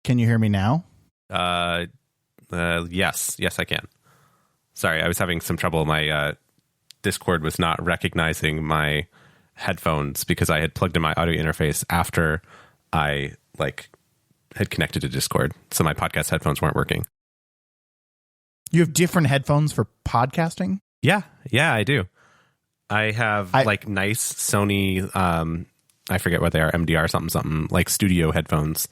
Can you hear me now? Yes, I can. Sorry, I was having some trouble. My Discord was not recognizing my headphones because I had plugged in my audio interface after I had connected to Discord, so my podcast headphones weren't working. You have different headphones for podcasting? Yeah, I do. I have nice Sony, I forget what they are, MDR something, like studio headphones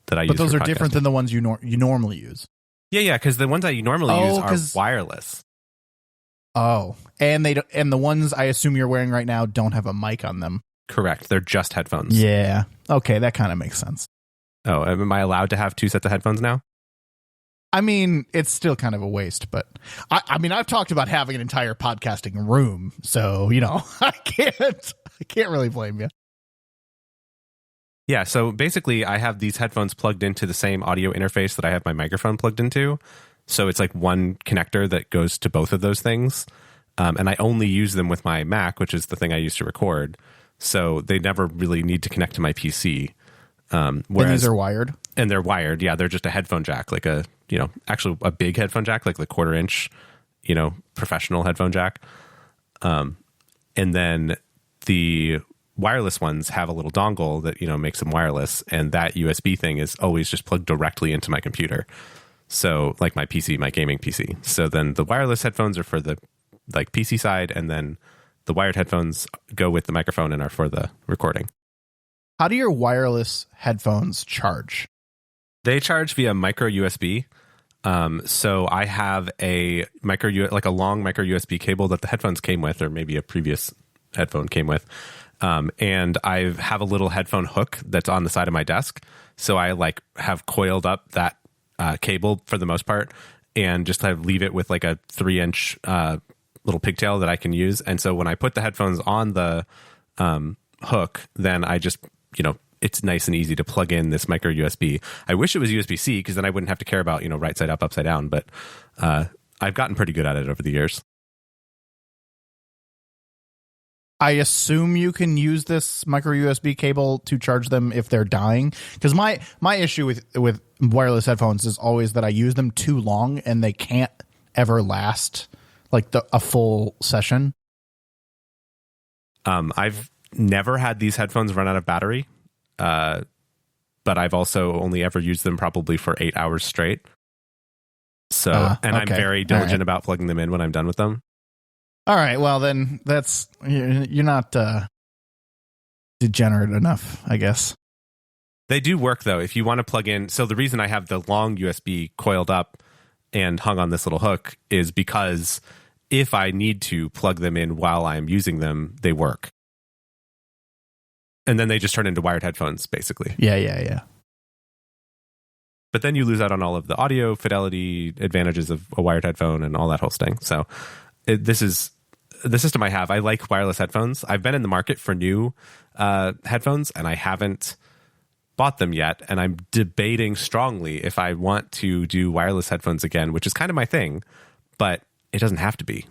that I use. But those are different than the ones you normally use. Yeah, because the ones that you normally use are wireless. Oh, and the ones I assume you're wearing right now don't have a mic on them. Correct. They're just headphones. Yeah. Okay, that kind of makes sense. Oh, am I allowed to have two sets of headphones now? I mean, it's still kind of a waste, but I mean, I've talked about having an entire podcasting room, so I can't really blame you. Yeah, so basically I have these headphones plugged into the same audio interface that I have my microphone plugged into. So it's like one connector that goes to both of those things. And I only use them with my Mac, which is the thing I use to record. So they never really need to connect to my PC. Whereas these are wired? And they're wired. Yeah, they're just a headphone jack, like actually a big headphone jack, like the 1/4 inch, professional headphone jack. And then the wireless ones have a little dongle that, makes them wireless. And that USB thing is always just plugged directly into my computer. So like my PC, my gaming PC. So then the wireless headphones are for the PC side. And then the wired headphones go with the microphone and are for the recording. How do your wireless headphones charge? They charge via micro USB. So I have a long micro USB cable that the headphones came with, or maybe a previous headphone came with. And I have a little headphone hook that's on the side of my desk. So I have coiled up that cable for the most part and just leave it with like a 3-inch little pigtail that I can use. And so when I put the headphones on the hook, then I just, it's nice and easy to plug in this micro USB. I wish it was USB-C because then I wouldn't have to care about, right side up, upside down. But I've gotten pretty good at it over the years. I assume you can use this micro USB cable to charge them if they're dying. Because my issue with wireless headphones is always that I use them too long and they can't ever last a full session. I've never had these headphones run out of battery, but I've also only ever used them probably for 8 hours straight. So, and okay. I'm very diligent about plugging them in when I'm done with them. All right, well then you're not degenerate enough, I guess. They do work though. If you want to plug in, so the reason I have the long USB coiled up and hung on this little hook is because if I need to plug them in while I'm using them, they work. And then they just turn into wired headphones, basically. Yeah. But then you lose out on all of the audio fidelity advantages of a wired headphone and all that whole thing. So this is the system I have. I like wireless headphones. I've been in the market for new headphones, and I haven't bought them yet. And I'm debating strongly if I want to do wireless headphones again, which is kind of my thing, but it doesn't have to be.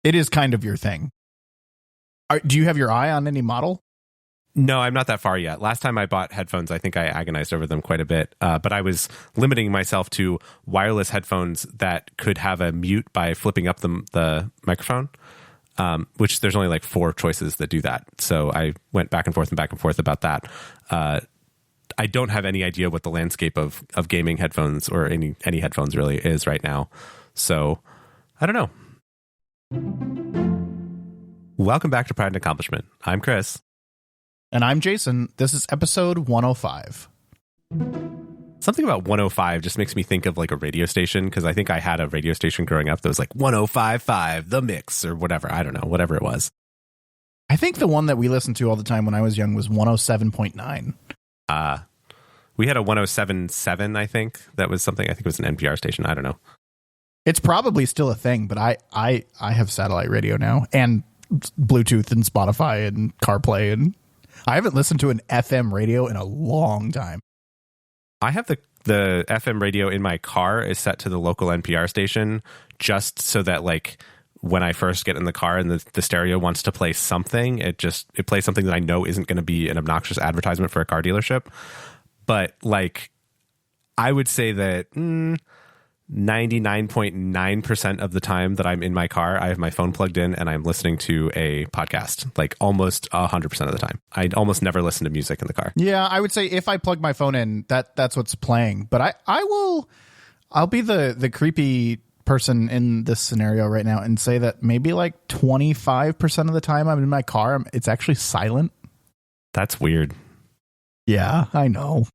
It is kind of your thing. Do you have your eye on any model? No, I'm not that far yet. Last time I bought headphones, I think I agonized over them quite a bit. But I was limiting myself to wireless headphones that could have a mute by flipping up the microphone, which there's only 4 choices that do that. So I went back and forth about that. I don't have any idea what the landscape of gaming headphones or any headphones really is right now. So I don't know. Welcome back to Pride and Accomplishment. I'm Chris. And I'm Jason. This is episode 105. Something about 105 just makes me think of a radio station, because I think I had a radio station growing up that was 105.5, The Mix, or whatever. I don't know, whatever it was. I think the one that we listened to all the time when I was young was 107.9. We had a 107.7, I think. That was something, I think it was an NPR station. I don't know. It's probably still a thing, but I have satellite radio now, and Bluetooth and Spotify and CarPlay, and I haven't listened to an FM radio in a long time. I have the FM radio in my car is set to the local NPR station just so that when I first get in the car and the stereo wants to play something, it plays something that I know isn't going to be an obnoxious advertisement for a car dealership. But I would say that 99.9% of the time that I'm in my car, I have my phone plugged in and I'm listening to a podcast, like almost 100% of the time. I almost never listen to music in the car. Yeah, I would say if I plug my phone in, that's what's playing. But I'll be the creepy person in this scenario right now and say that maybe like 25% of the time I'm in my car, it's actually silent. That's weird. Yeah, I know.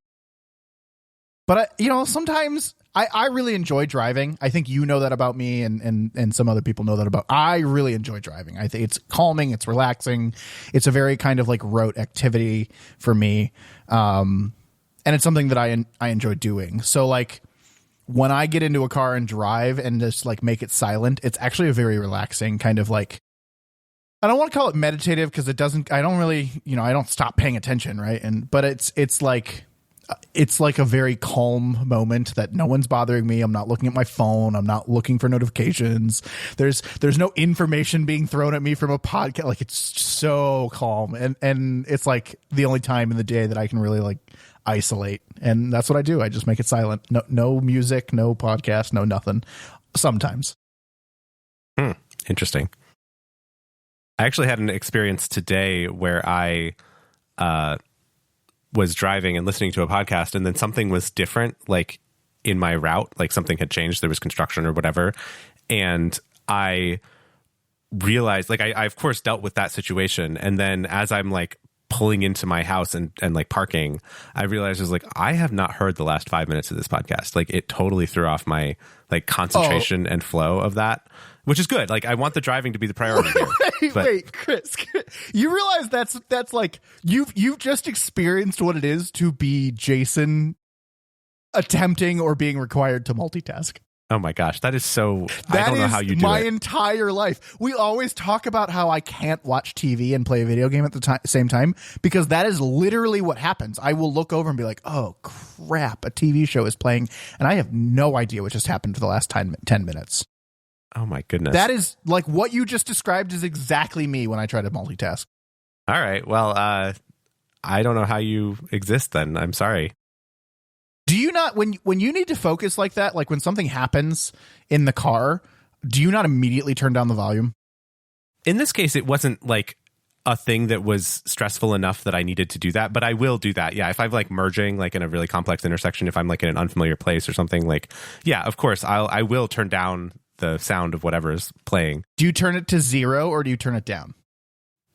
But sometimes I really enjoy driving. I think you know that about me, and some other people know that about. I really enjoy driving. I think it's calming, it's relaxing, it's a very kind of like rote activity for me, and it's something that I enjoy doing. So like when I get into a car and drive and just like make it silent, it's actually a very relaxing kind of like. I don't want to call it meditative because it doesn't. I don't really, I don't stop paying attention, right? But it's like a very calm moment that no one's bothering me. I'm not looking at my phone. I'm not looking for notifications. There's no information being thrown at me from a podcast. Like it's so calm, and it's like the only time in the day that I can really like isolate, and that's what I do. I just make it silent. No music, no podcast, no nothing. Sometimes. Interesting. I actually had an experience today where I was driving and listening to a podcast, and then something was different, like in my route, like something had changed. There was construction or whatever. And I realized, like, I of course dealt with that situation. And then as I'm like pulling into my house and like parking, I realized I was like, I have not heard the last 5 minutes of this podcast. Like it totally threw off my like concentration and flow of that. Which is good. Like I want the driving to be the priority here. Wait, Chris, you realize that's like you've just experienced what it is to be Jason attempting or being required to multitask. Oh my gosh, that is so. I don't know how you do it. My entire life. We always talk about how I can't watch TV and play a video game at the same time because that is literally what happens. I will look over and be like, "Oh crap, a TV show is playing," and I have no idea what just happened for the last 10 minutes. Oh my goodness. That is like what you just described is exactly me when I try to multitask. All right. Well, I don't know how you exist then. I'm sorry. Do you not, when you need to focus like that, like when something happens in the car, do you not immediately turn down the volume? In this case, it wasn't like a thing that was stressful enough that I needed to do that, but I will do that. Yeah. If I'm like merging like in a really complex intersection, if I'm like in an unfamiliar place or something, like, yeah, of course I will turn down the sound of whatever is playing. Do you turn it to 0 or do you turn it down?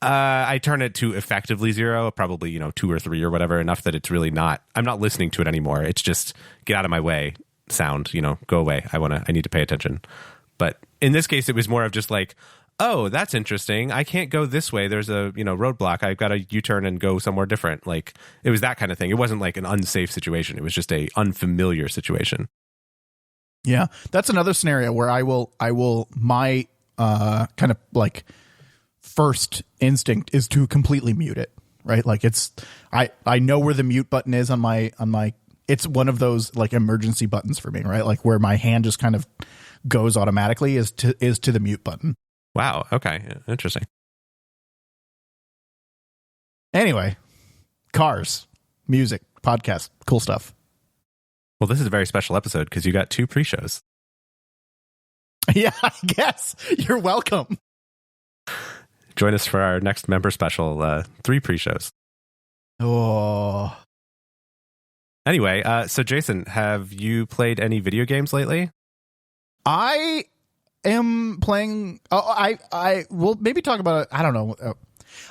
I turn it to effectively 0, probably, 2 or 3 or whatever, enough that it's really not, I'm not listening to it anymore. It's just get out of my way sound, go away. I need to pay attention. But in this case, it was more of just like, oh, that's interesting. I can't go this way. There's a, roadblock. I've got to U-turn and go somewhere different. Like it was that kind of thing. It wasn't like an unsafe situation. It was just a unfamiliar situation. Yeah, that's another scenario where I will my kind of like first instinct is to completely mute it, right? Like it's I know where the mute button is on my it's one of those like emergency buttons for me, right? Like where my hand just kind of goes automatically is to the mute button. Wow, okay. Interesting. Anyway, cars, music, podcast, cool stuff. Well, this is a very special episode because you got 2 pre-shows. Yeah, I guess. You're welcome. Join us for our next member special, 3 pre-shows. Oh. Anyway, so Jason, have you played any video games lately? I am playing... I will maybe talk about it. I don't know.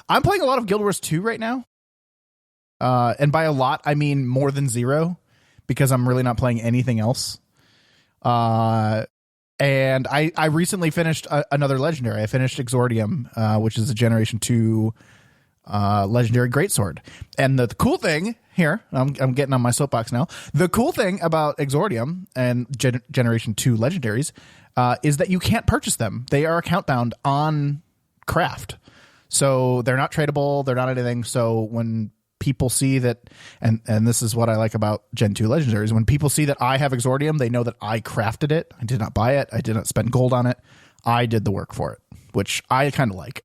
I'm playing a lot of Guild Wars 2 right now. And by a lot, I mean more than 0. Because I'm really not playing anything else. And I recently finished another legendary. I finished Exordium, which is a Generation 2 legendary greatsword. And the cool thing here, I'm getting on my soapbox now. The cool thing about Exordium and Generation 2 legendaries is that you can't purchase them. They are account bound on craft. So they're not tradable. They're not anything. So when people see that, and this is what I like about Gen 2 legendaries, when people see that I have Exordium, they know that I crafted it. I did not buy it. I did not spend gold on it. I did the work for it, which I kind of like.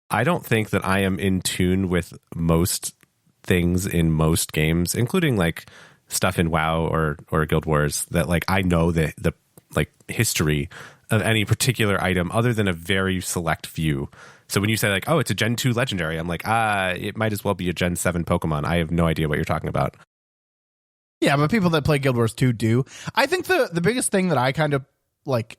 I don't think that I am in tune with most things in most games, including like stuff in WoW or Guild Wars that like I know the like history of any particular item other than a very select few. So when you say like, oh, it's a Gen 2 legendary, I'm like, it might as well be a Gen 7 Pokemon. I have no idea what you're talking about. Yeah, but people that play Guild Wars 2 do. I think the biggest thing that I kind of like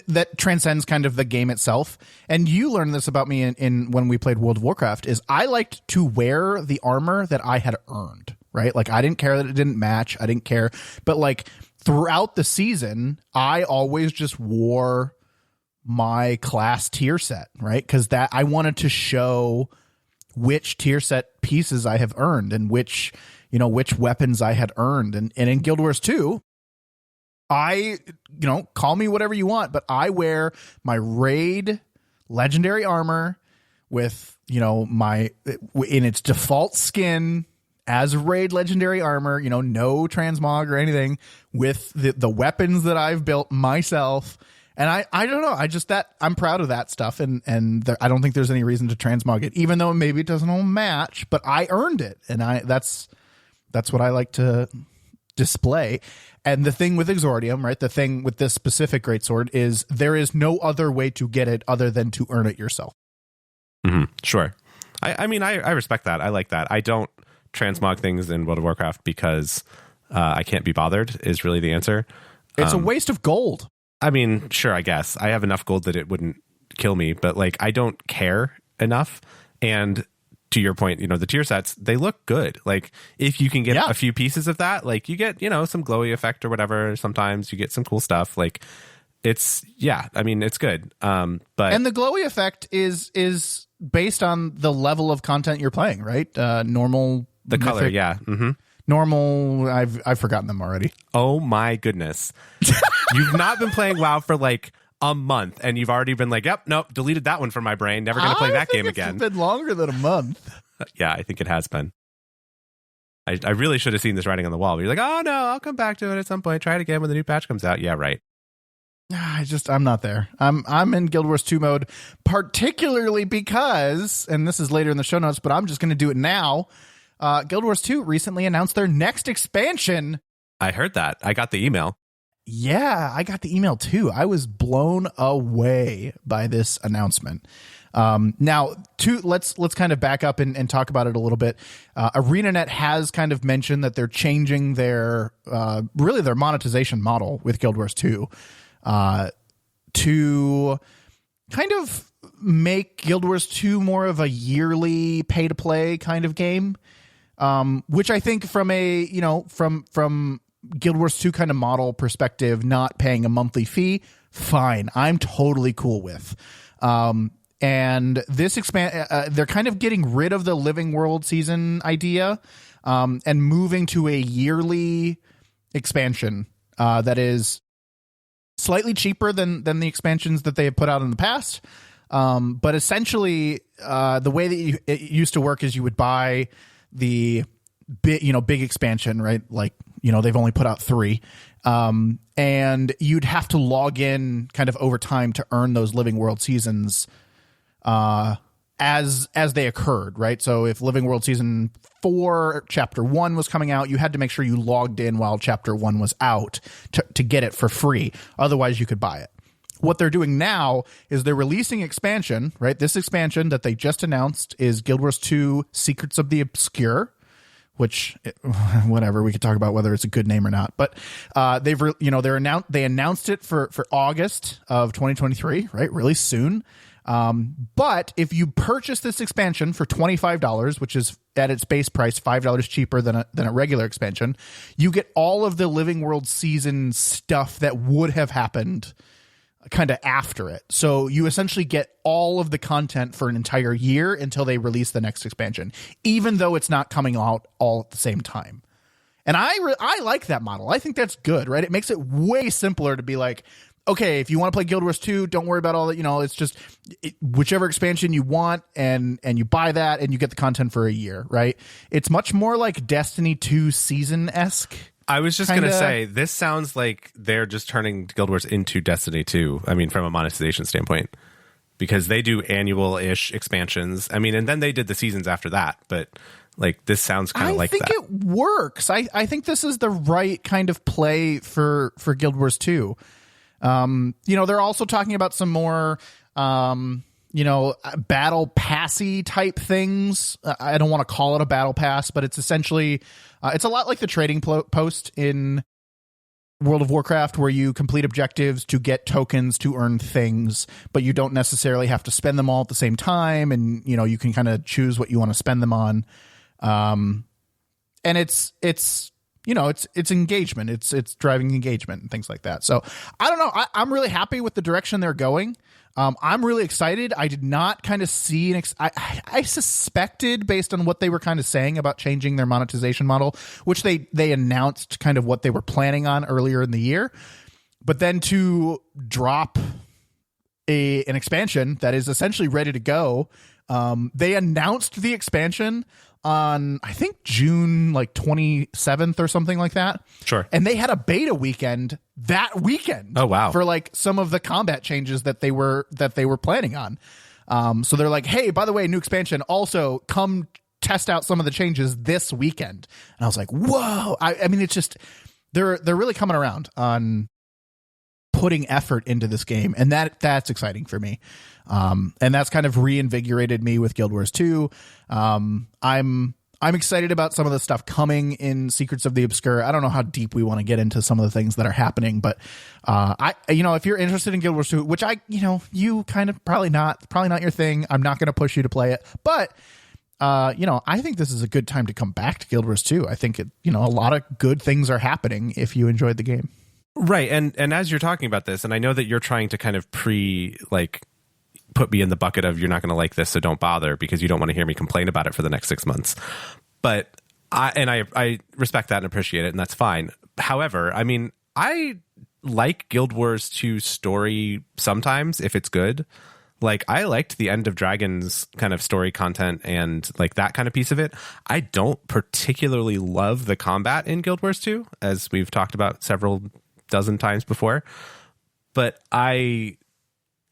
that transcends kind of the game itself, and you learned this about me in when we played World of Warcraft, is I liked to wear the armor that I had earned, right? Like I didn't care that it didn't match. I didn't care. But like throughout the season, I always just wore my class tier set, right? Because that I wanted to show which tier set pieces I have earned and which weapons I had earned. And in Guild Wars 2, I, call me whatever you want, but I wear my raid legendary armor with, in its default skin as raid legendary armor, no transmog or anything, with the weapons that I've built myself. And I don't know. I'm proud of that stuff. And I don't think there's any reason to transmog it, even though maybe it doesn't all match, but I earned it. And that's what I like to display. And the thing with Exordium, right? The thing with this specific greatsword is there is no other way to get it other than to earn it yourself. Mm-hmm. Sure. I mean, I respect that. I like that. I don't transmog things in World of Warcraft because I can't be bothered is really the answer. It's a waste of gold. I mean, sure, I guess. I have enough gold that it wouldn't kill me, but like I don't care enough. And to your point, the tier sets, they look good. Like if you can get a few pieces of that, like you get, some glowy effect or whatever. Sometimes you get some cool stuff. Like it's good. But and the glowy effect is based on the level of content you're playing, right? Normal, the mythic, color, yeah. Mm-hmm. Normal. I've forgotten them already. Oh my goodness. You've not been playing WoW for like a month and you've already been like, yep, nope, deleted that one from my brain. Never going to play that game again. It's been longer than a month. Yeah, I think it has been. I really should have seen this writing on the wall. You're like, oh no, I'll come back to it at some point. Try it again when the new patch comes out. Yeah, right. I'm not there. I'm in Guild Wars 2 mode, particularly because, and this is later in the show notes, but I'm just going to do it now. Guild Wars 2 recently announced their next expansion. I heard that. I got the email. Yeah, I got the email too. I was blown away by this announcement. Now, let's kind of back up and talk about it a little bit. ArenaNet has kind of mentioned that they're changing their monetization model with Guild Wars 2 to kind of make Guild Wars 2 more of a yearly pay-to-play kind of game, which I think from from Guild Wars 2 kind of model perspective, not paying a monthly fee, fine. I'm totally cool with. And this they're kind of getting rid of the Living World season idea, and moving to a yearly expansion, that is slightly cheaper than the expansions that they have put out in the past. But essentially, the way that it used to work is you would buy the big expansion, right? Like, they've only put out 3. And you'd have to log in kind of over time to earn those Living World seasons, as they occurred, right? So if Living World Season 4, Chapter 1 was coming out, you had to make sure you logged in while Chapter 1 was out to get it for free. Otherwise, you could buy it. What they're doing now is they're releasing expansion, right? This expansion that they just announced is Guild Wars 2 Secrets of the Obscure, which, whatever, we could talk about whether it's a good name or not. But they announced it for August of 2023, right? Really soon. But if you purchase this expansion for $25, which is at its base price $5 cheaper than a regular expansion, you get all of the Living World season stuff that would have happened kind of after it. So you essentially get all of the content for an entire year until they release the next expansion, even though it's not coming out all at the same time. And I like that model. I think that's good, right? It makes it way simpler to be like, okay, if you want to play Guild Wars 2, don't worry about all that. It's just whichever expansion you want, and you buy that and you get the content for a year, right? It's much more like Destiny 2 season-esque. I was just going to say, this sounds like they're just turning Guild Wars into Destiny 2. I mean, from a monetization standpoint, because they do annual-ish expansions. I mean, and then they did the seasons after that. But Like, this sounds kind of like that. I think it works. I think this is the right kind of play for Guild Wars 2. They're also talking about some more, battle passy type things. I don't want to call it a battle pass, but it's essentially, it's a lot like the trading post in World of Warcraft, where you complete objectives to get tokens to earn things, but you don't necessarily have to spend them all at the same time. And, you can kind of choose what you want to spend them on. And it's engagement. It's driving engagement and things like that. So I don't know. I'm really happy with the direction they're going. I'm really excited. I did not kind of see I suspected, based on what they were kind of saying about changing their monetization model, which they announced kind of what they were planning on earlier in the year, but then to drop an expansion that is essentially ready to go. They announced the expansion on, I think, June 27th or something like that. Sure. And they had a beta weekend that weekend. Oh, wow. For some of the combat changes that they were planning on. So they're like, hey, by the way, new expansion, also come test out some of the changes this weekend. And I was like, whoa. I mean, it's just, they're really coming around on putting effort into this game, and that's exciting for me. And that's kind of reinvigorated me with Guild Wars 2. I'm excited about some of the stuff coming in Secrets of the Obscure. I don't know how deep we want to get into some of the things that are happening, but if you're interested in Guild Wars 2, which you kind of probably not your thing, I'm not going to push you to play it, but I think this is a good time to come back to Guild Wars 2. I think a lot of good things are happening if you enjoyed the game. Right. And as you're talking about this, and I know that you're trying to kind of put me in the bucket of, you're not going to like this, so don't bother, because you don't want to hear me complain about it for the next 6 months. But I respect that and appreciate it, and that's fine. However, I mean, I like Guild Wars 2 story sometimes if it's good. Like, I liked the End of Dragons kind of story content and that kind of piece of it. I don't particularly love the combat in Guild Wars 2, as we've talked about several dozen times before, but I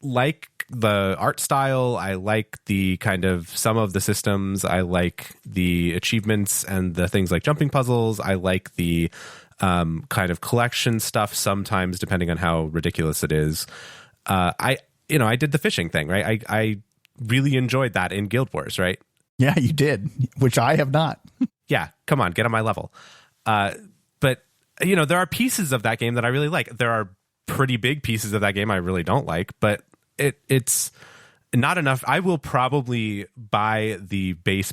like the art style. I like the kind of some of the systems. I like the achievements and the things like jumping puzzles. I like the kind of collection stuff sometimes, depending on how ridiculous it is. I did the fishing thing, right? I really enjoyed that in Guild Wars, right? Yeah, you did, which I have not. Yeah, come on, get on my level. But there are pieces of that game that I really like. There are pretty big pieces of that game I really don't like, but it's not enough. I will probably buy the base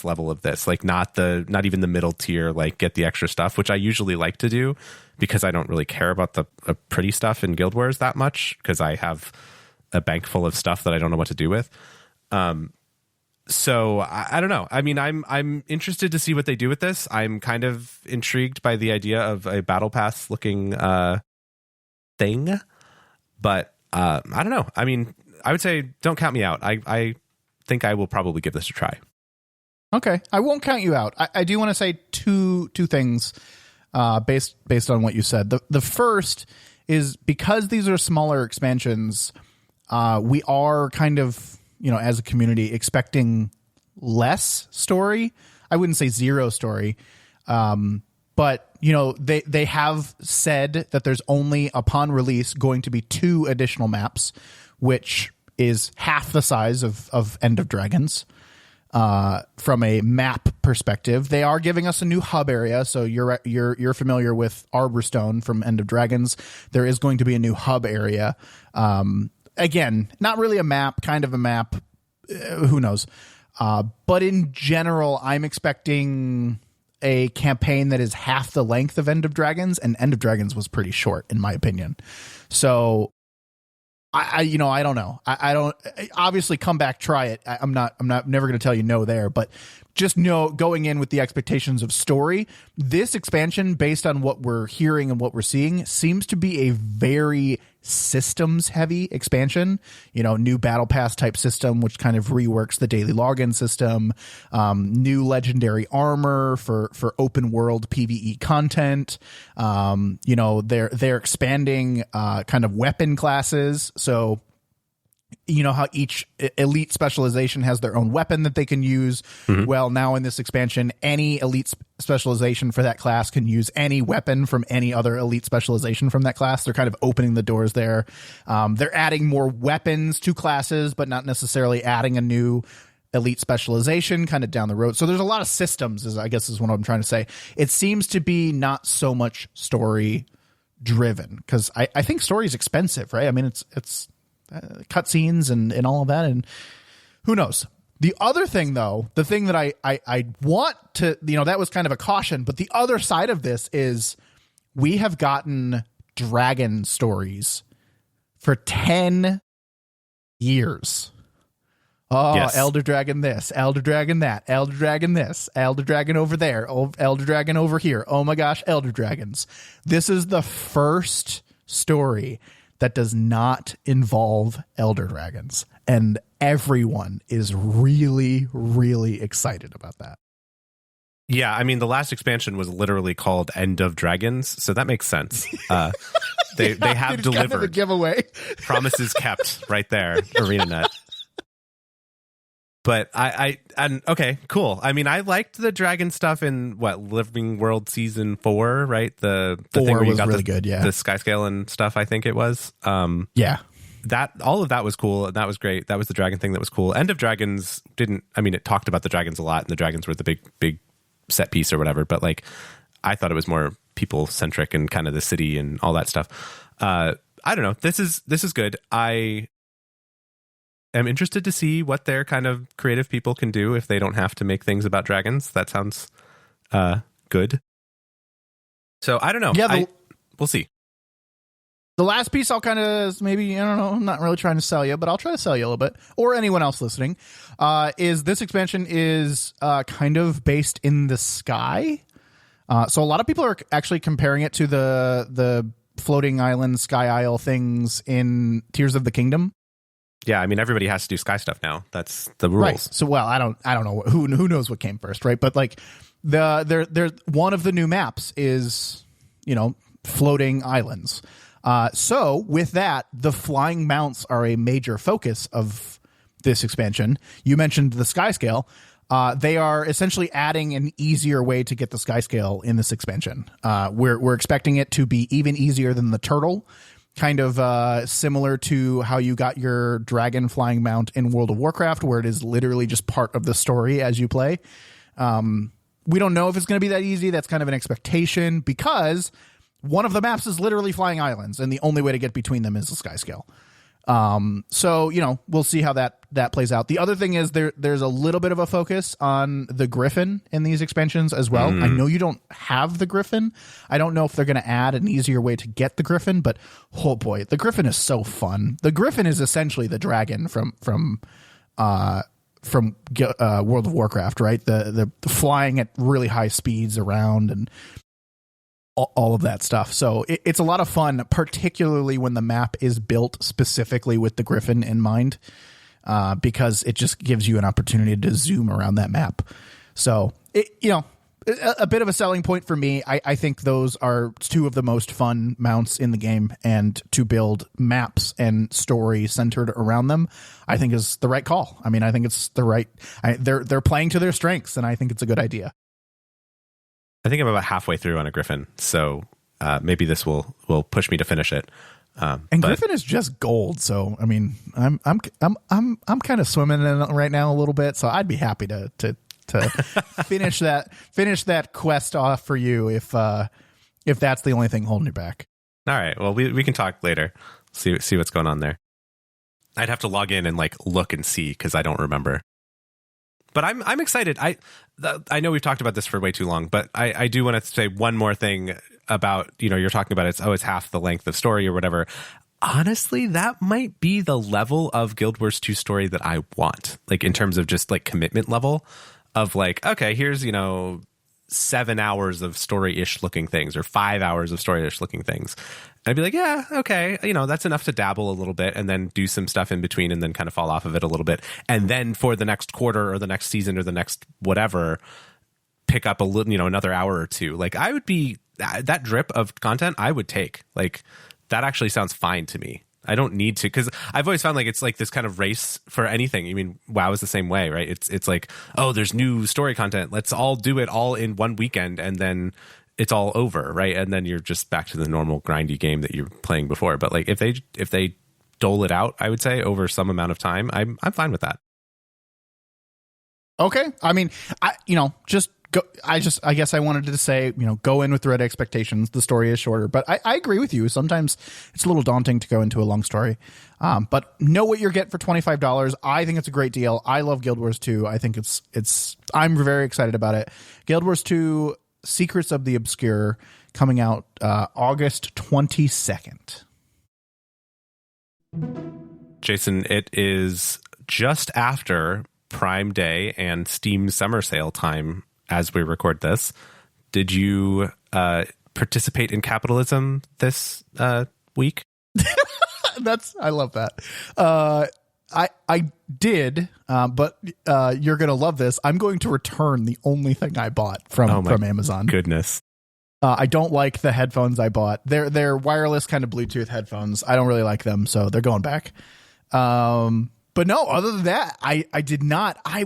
level of this, not even the middle tier, get the extra stuff, which I usually like to do because I don't really care about the pretty stuff in Guild Wars that much, because I have a bank full of stuff that I don't know what to do with. So I don't know. I mean, I'm interested to see what they do with this. I'm kind of intrigued by the idea of a battle pass looking thing, but I don't know. I mean, I would say don't count me out. I think I will probably give this a try. Okay, I won't count you out. I do want to say two things based on what you said. The first is, because these are smaller expansions, we are kind of, as a community, expecting less story. I wouldn't say zero story, but they have said that there's only, upon release, going to be 2 additional maps, which is half the size of End of Dragons. From a map perspective, they are giving us a new hub area. So you're familiar with Arborstone from End of Dragons. There is going to be a new hub area. Again, not really a map, kind of a map. Who knows? But in general, I'm expecting a campaign that is half the length of End of Dragons, and End of Dragons was pretty short, in my opinion. So I don't know. I don't, obviously, come back, try it. I'm never going to tell you no there, but just know, going in with the expectations of story, this expansion, based on what we're hearing and what we're seeing, seems to be a very systems heavy expansion. New battle pass type system, which kind of reworks the daily login system, new legendary armor for open world PvE content. They're expanding kind of weapon classes. So you know how each elite specialization has their own weapon that they can use. Well, now in this expansion, any elite specialization for that class can use any weapon from any other elite specialization from that class. They're kind of opening the doors there. They're adding more weapons to classes, but not necessarily adding a new elite specialization kind of down the road. So there's a lot of systems, I guess is what I'm trying to say. It seems to be not so much story driven, because I think story is expensive, right? I mean, it's cutscenes and all of that, and who knows. The other thing, though, the thing that I want to, you know, that was kind of a caution, but the other side of this is we have gotten dragon stories for 10 years. Oh, yes. Elder Dragon this, Elder Dragon that, Elder Dragon this, Elder Dragon over there, Elder Dragon over here. Oh my gosh, Elder Dragons. This is the first story that does not involve Elder Dragons. And everyone is really, really excited about that. Yeah, I mean, the last expansion was literally called End of Dragons, so that makes sense. They have delivered. Kind of a giveaway. Promises kept right there, ArenaNet. But and okay, cool. I mean, I liked the dragon stuff in Living World Season 4, right? The thing where you got really good, yeah. The sky scale and stuff, I think it was. Yeah. That all of that was cool, and that was great. That was the dragon thing that was cool. End of Dragons it talked about the dragons a lot, and the dragons were the big set piece or whatever, but like I thought it was more people centric and kind of the city and all that stuff. I don't know. This is good. I am interested to see what their kind of creative people can do if they don't have to make things about dragons. That sounds good. So I don't know. Yeah, we'll see. The last piece I'll kind of maybe, I don't know, I'm not really trying to sell you, but I'll try to sell you a little bit, or anyone else listening, is this expansion is kind of based in the sky. So a lot of people are actually comparing it to the floating island Sky Isle things in Tears of the Kingdom. Yeah, I mean, everybody has to do sky stuff now. That's the rules. Right. So, well, I don't know who knows what came first, right? But like there one of the new maps is, you know, floating islands. So with that, the flying mounts are a major focus of this expansion. You mentioned the sky scale. They are essentially adding an easier way to get the sky scale in this expansion. We're expecting it to be even easier than the turtle, kind of similar to how you got your dragon flying mount in World of Warcraft, where it is literally just part of the story as you play. We don't know if it's going to be that easy. That's kind of an expectation, because one of the maps is literally flying islands, and the only way to get between them is the sky scale. So, you know, we'll see how that plays out. The other thing is there's a little bit of a focus on the Griffin in these expansions as well. I know you don't have the Griffin. I don't know if they're going to add an easier way to get the Griffin, but oh boy, the Griffin is so fun. The Griffin is essentially the dragon from World of Warcraft, right? The flying at really high speeds around and all of that stuff. So it's a lot of fun, particularly when the map is built specifically with the Griffin in mind, because it just gives you an opportunity to zoom around that map. So, a bit of a selling point for me. I think those are two of the most fun mounts in the game, and to build maps and story centered around them, I think is the right call. I mean, I think it's the right, they're playing to their strengths, and I think it's a good idea. I think I'm about halfway through on a Griffin, so maybe this will push me to finish it. And Griffin is just gold, so I mean, I'm kind of swimming in it right now a little bit, so I'd be happy to finish that quest off for you if that's the only thing holding you back. All right, well, we can talk later. See what's going on there. I'd have to log in and like look and see, because I don't remember. But I'm excited. I know we've talked about this for way too long, but I do want to say one more thing about, you're talking about it's half the length of story or whatever. Honestly, that might be the level of Guild Wars 2 story that I want, like in terms of just like commitment level of like, okay, here's, 7 hours of story-ish looking things or 5 hours of story-ish looking things. And I'd be like, yeah, okay, that's enough to dabble a little bit and then do some stuff in between and then kind of fall off of it a little bit. And then for the next quarter or the next season or the next whatever, pick up a little, another hour or two. Like I would be, that drip of content I would take. Like that actually sounds fine to me. I don't need to, because I've always found like it's like this kind of race for anything. I mean, WoW is the same way, right? It's like, oh, there's new story content. Let's all do it all in one weekend, and then it's all over, right? And then you're just back to the normal grindy game that you're playing before. But like if they dole it out, I would say over some amount of time, I'm fine with that. Okay. I mean, just go. I guess I wanted to say, go in with the right expectations. The story is shorter, but I agree with you. Sometimes it's a little daunting to go into a long story. But know what you're getting for $25. I think it's a great deal. I love Guild Wars 2. I think I'm very excited about it. Guild Wars 2 Secrets of the Obscure coming out August 22nd. Jason, it is just after Prime Day and Steam Summer Sale time as we record this. Did you participate in Capitalism this week? I love that. I did, but you're going to love this. I'm going to return the only thing I bought from Amazon. Goodness. I don't like the headphones I bought. They're wireless kind of Bluetooth headphones. I don't really like them, so they're going back. But no, other than that, I did not. I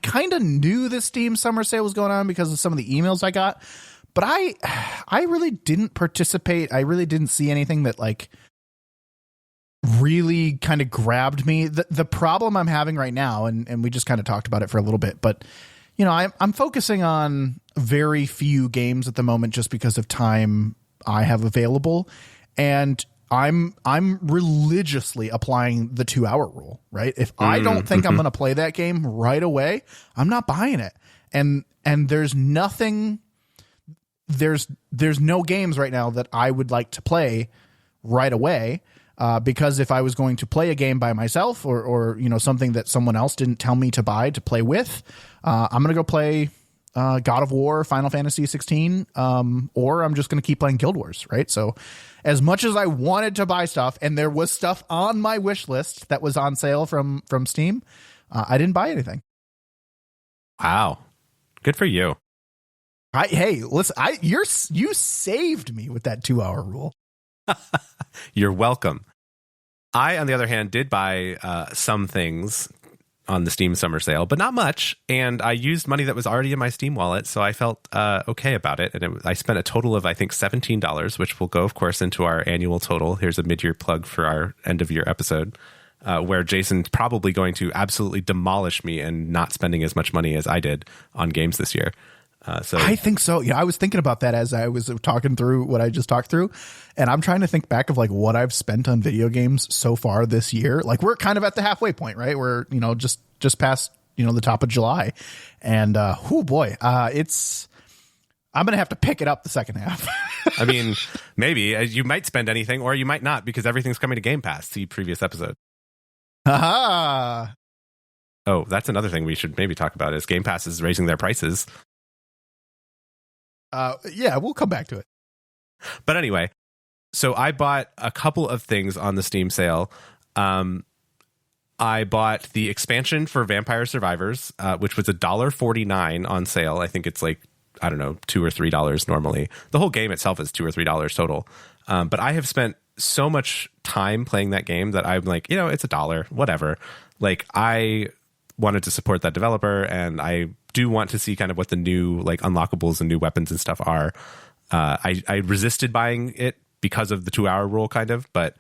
kind of knew the Steam Summer Sale was going on because of some of the emails I got, but I really didn't participate. I really didn't see anything that like really kind of grabbed me. The problem I'm having right now, and we just kind of talked about it for a little bit, but I'm focusing on very few games at the moment just because of time I have available, and I'm religiously applying the 2-hour rule, right? If I don't think I'm going to play that game right away, I'm not buying it. And there's nothing, there's no games right now that I would like to play right away. Because if I was going to play a game by myself or something that someone else didn't tell me to buy to play with, I'm going to go play God of War, Final Fantasy 16, or I'm just going to keep playing Guild Wars, right? So as much as I wanted to buy stuff, and there was stuff on my wish list that was on sale from Steam, I didn't buy anything. Wow. Good for you. Hey, listen, you saved me with that 2-hour rule. You're welcome. I, on the other hand, did buy some things on the Steam Summer Sale, but not much. And I used money that was already in my Steam wallet, so I felt okay about it. And I spent a total of, I think, $17, which will go, of course, into our annual total. Here's a mid-year plug for our end-of-year episode, where Jason's probably going to absolutely demolish me and not spending as much money as I did on games this year. So I think so. Yeah, I was thinking about that as I was talking through what I just talked through, and I'm trying to think back of like what I've spent on video games so far this year. Like we're kind of at the halfway point, right? We're just past the top of July, and oh boy, I'm gonna have to pick it up the second half. I mean, maybe you might spend anything, or you might not, because everything's coming to Game Pass. See previous episode. Aha. Oh, that's another thing we should maybe talk about is Game Pass is raising their prices. Yeah, we'll come back to it. But anyway, so I bought a couple of things on the Steam sale. I bought the expansion for Vampire Survivors, which was $1.49 on sale. I think it's like, I don't know, $2 or $3 normally. The whole game itself is $2 or $3 total. But I have spent so much time playing that game that I'm like, it's $1, whatever. Like I wanted to support that developer, and I do want to see kind of what the new like unlockables and new weapons and stuff are. I resisted buying it because of the 2-hour rule kind of, but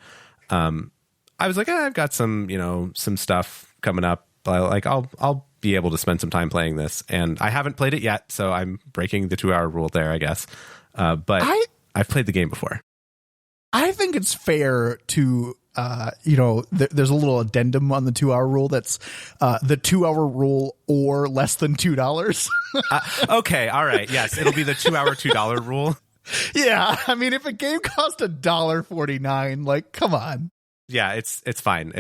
I was like, I've got some stuff coming up. I'll be able to spend some time playing this, and I haven't played it yet, so I'm breaking the 2-hour rule there, I guess. But I've played the game before. I think it's fair to there's a little addendum on the 2-hour rule that's the 2-hour rule or less than $2. Okay, all right, yes, it'll be the 2-hour $2 rule. Yeah, I mean, if a game costs $1.49, like, come on. Yeah, it's fine.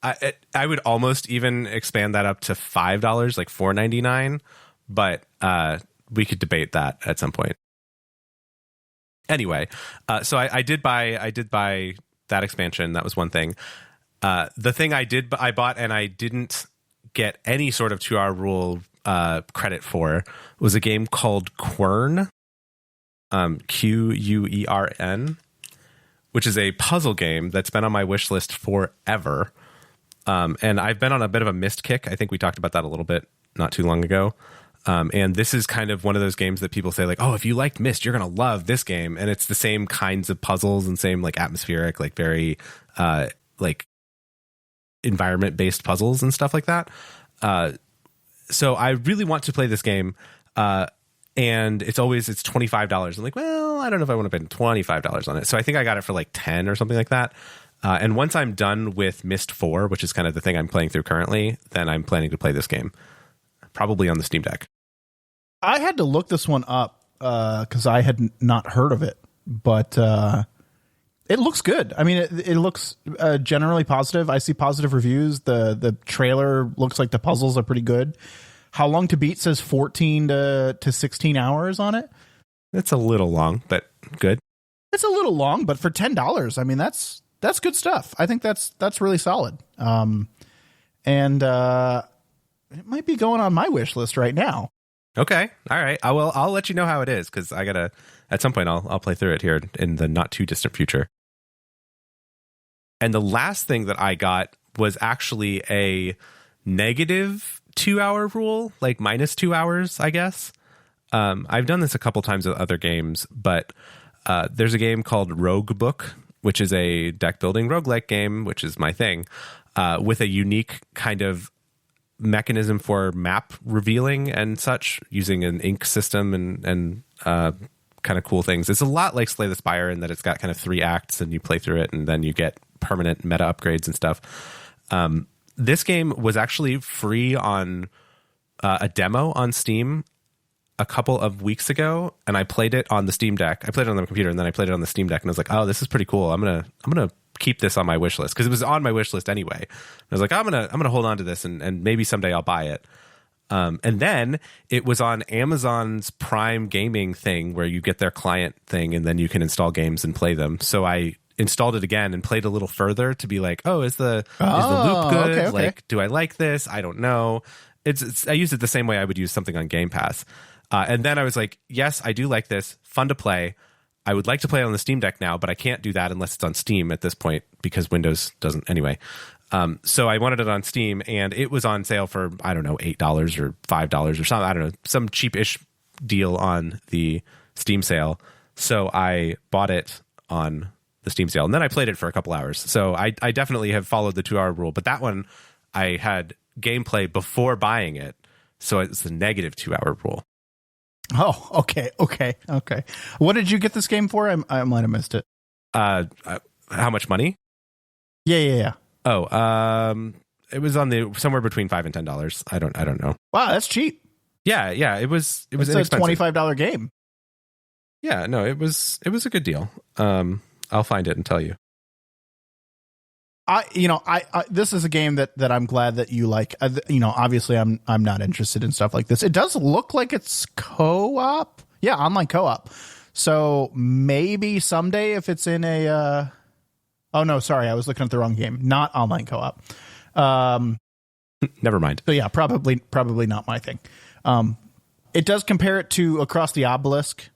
I would almost even expand that up to $5, like $4.99, but we could debate that at some point. Anyway, so I did buy that expansion. That was one thing. The thing I bought and I didn't get any sort of 2-hour rule credit for was a game called Quern, Quern, which is a puzzle game that's been on my wish list forever. And I've been on a bit of a Myst kick. I think we talked about that a little bit not too long ago. And this is kind of one of those games that people say like, oh, if you liked Myst, you're going to love this game. And it's the same kinds of puzzles and same like atmospheric, like very like environment based puzzles and stuff like that. So I really want to play this game. And it's $25. I'm like, well, I don't know if I want to spend $25 on it. So I think I got it for like 10 or something like that. And once I'm done with Myst 4, which is kind of the thing I'm playing through currently, then I'm planning to play this game. Probably on the Steam Deck. I had to look this one up because I had not heard of it, but it looks good. I mean, it looks generally positive. I see positive reviews. The trailer looks like the puzzles are pretty good. How long to beat says 14 to 16 hours on it. It's a little long, but good. It's a little long, but for $10, I mean, that's good stuff. I think that's really solid. And it might be going on my wish list right now. Okay. All right. I'll let you know how it is, because I gotta, at some point I'll play through it here in the not too distant future. And the last thing that I got was actually a negative 2-hour rule, like minus 2 hours, I guess. I've done this a couple times with other games, but there's a game called Roguebook, which is a deck building roguelike game, which is my thing, with a unique kind of mechanism for map revealing and such, using an ink system and kind of cool things. It's a lot like Slay the Spire in that it's got kind of 3 acts and you play through it and then you get permanent meta upgrades and stuff. This game was actually free on a demo on Steam a couple of weeks ago, and I played it on the Steam Deck. I played it on the computer and then I played it on the Steam Deck, and I was like, oh, this is pretty cool. I'm gonna keep this on my wish list, because it was on my wish list anyway. I was like, I'm gonna hold on to this and maybe someday I'll buy it. And then it was on Amazon's Prime gaming thing where you get their client thing and then you can install games and play them. So I installed it again and played a little further to be like, oh, is the loop good? Okay. Like, do I like this? I don't know. I use it the same way I would use something on Game Pass. And then I was like, yes, I do like this. Fun to play. I would like to play it on the Steam Deck now, but I can't do that unless it's on Steam at this point, because Windows doesn't anyway. So I wanted it on Steam, and it was on sale for, I don't know, $8 or $5 or something. I don't know, some cheap-ish deal on the Steam sale. So I bought it on the Steam sale, and then I played it for a couple hours. So I definitely have followed the 2-hour rule, but that one I had gameplay before buying it, so it's the negative 2-hour rule. Oh, okay. What did you get this game for? I might have missed it. How much money? Yeah. Oh, it was on the somewhere between $5 and $10. I don't know. Wow, that's cheap. Yeah. It was It's a $25 game. Yeah, no, it was a good deal. I'll find it and tell you. This is a game that I'm glad that you like. Obviously I'm not interested in stuff like this. It does look like it's co-op. Yeah, online co-op. So maybe someday if it's in a oh no, sorry, I was looking at the wrong game. Not online co-op. Never mind. So yeah, probably not my thing. It does compare it to Across the Obelisk,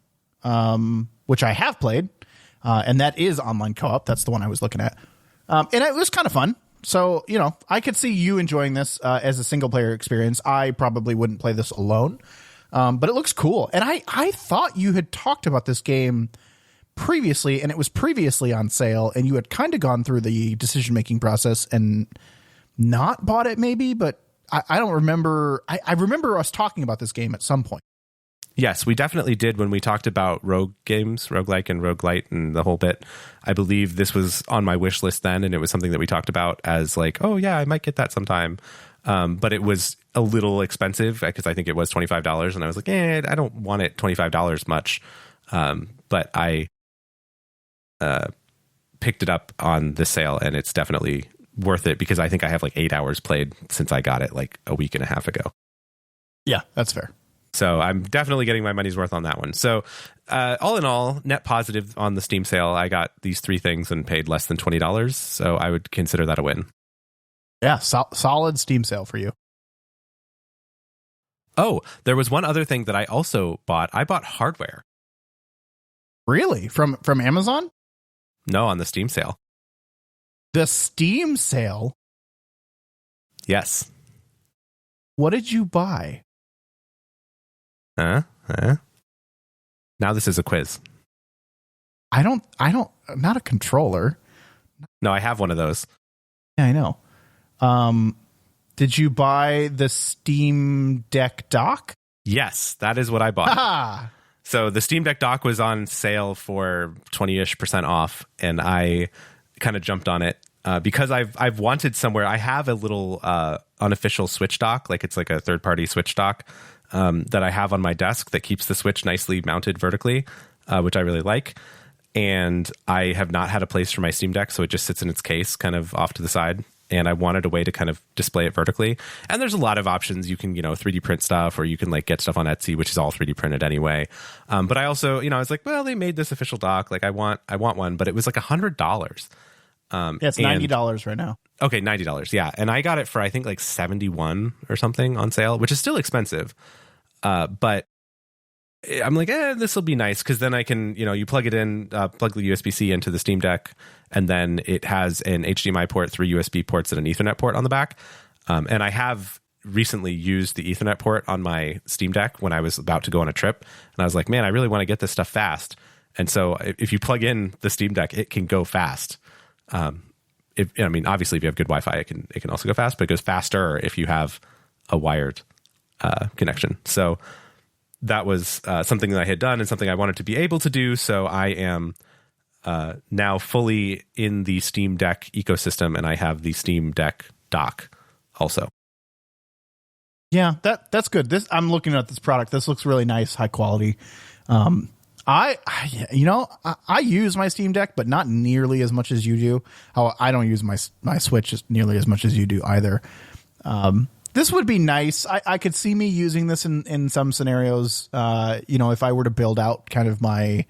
which I have played, and that is online co-op. That's the one I was looking at. And it was kind of fun. So, I could see you enjoying this as a single player experience. I probably wouldn't play this alone. But it looks cool. And I thought you had talked about this game previously, and it was previously on sale, and you had kind of gone through the decision-making process and not bought it maybe, but I don't remember. I remember us talking about this game at some point. Yes, we definitely did when we talked about rogue games, roguelike and roguelite and the whole bit. I believe this was on my wish list then, and it was something that we talked about as like, oh yeah, I might get that sometime. But it was a little expensive because I think it was $25, and I was like, I don't want it $25 much. But I picked it up on the sale, and it's definitely worth it because I think I have like 8 hours played since I got it like a week and a half ago. Yeah, that's fair. So I'm definitely getting my money's worth on that one. So all in all, net positive on the Steam sale. I got these 3 things and paid less than $20. So I would consider that a win. Yeah, solid Steam sale for you. Oh, there was one other thing that I also bought. I bought hardware. Really? From Amazon? No, on the Steam sale. The Steam sale? Yes. What did you buy? Now this is a quiz. I don't, not a controller. No, I have one of those. Yeah, I know. Did you buy the Steam Deck dock? Yes, that is what I bought. Ah! So the Steam Deck dock was on sale for 20-ish% off, and I kind of jumped on it because I've wanted somewhere. I have a little unofficial Switch dock, like it's like a third-party Switch dock that I have on my desk that keeps the Switch nicely mounted vertically, which I really like. And I have not had a place for my Steam Deck, so it just sits in its case kind of off to the side. And I wanted a way to kind of display it vertically. And there's a lot of options. You can, 3D print stuff, or you can like get stuff on Etsy, which is all 3D printed anyway. But I also, I was like, well, they made this official dock. Like I want one, but it was like $100. Yeah, it's $90 right now. Okay, $90. Yeah. And I got it for, I think like 71 or something on sale, which is still expensive. But I'm like, this will be nice because then I can, you plug it in, plug the USB-C into the Steam Deck, and then it has an HDMI port, 3 USB ports, and an Ethernet port on the back. And I have recently used the Ethernet port on my Steam Deck when I was about to go on a trip. And I was like, man, I really want to get this stuff fast. And so if you plug in the Steam Deck, it can go fast. Obviously, if you have good Wi-Fi, it can also go fast, but it goes faster if you have a wired connection. So that was something that I had done and something I wanted to be able to do. So I am now fully in the Steam Deck ecosystem, and I have the Steam Deck dock also. Yeah, that's good. I'm looking at this product. This looks really nice, high quality. I use my Steam Deck, but not nearly as much as you do. I don't use my Switch nearly as much as you do either. This would be nice. I could see me using this in some scenarios. If I were to build out kind of my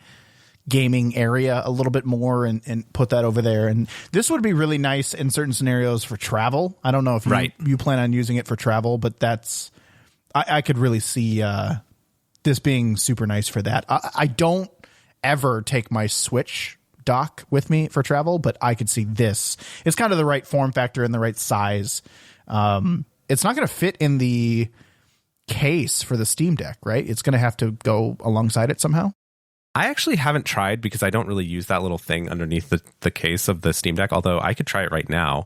gaming area a little bit more and put that over there. And this would be really nice in certain scenarios for travel. I don't know if you plan on using it for travel, but I could really see this being super nice for that. I don't ever take my Switch dock with me for travel, but I could see this. It's kind of the right form factor and the right size. It's not going to fit in the case for the Steam Deck, right? It's going to have to go alongside it somehow. I actually haven't tried because I don't really use that little thing underneath the case of the Steam Deck, although I could try it right now.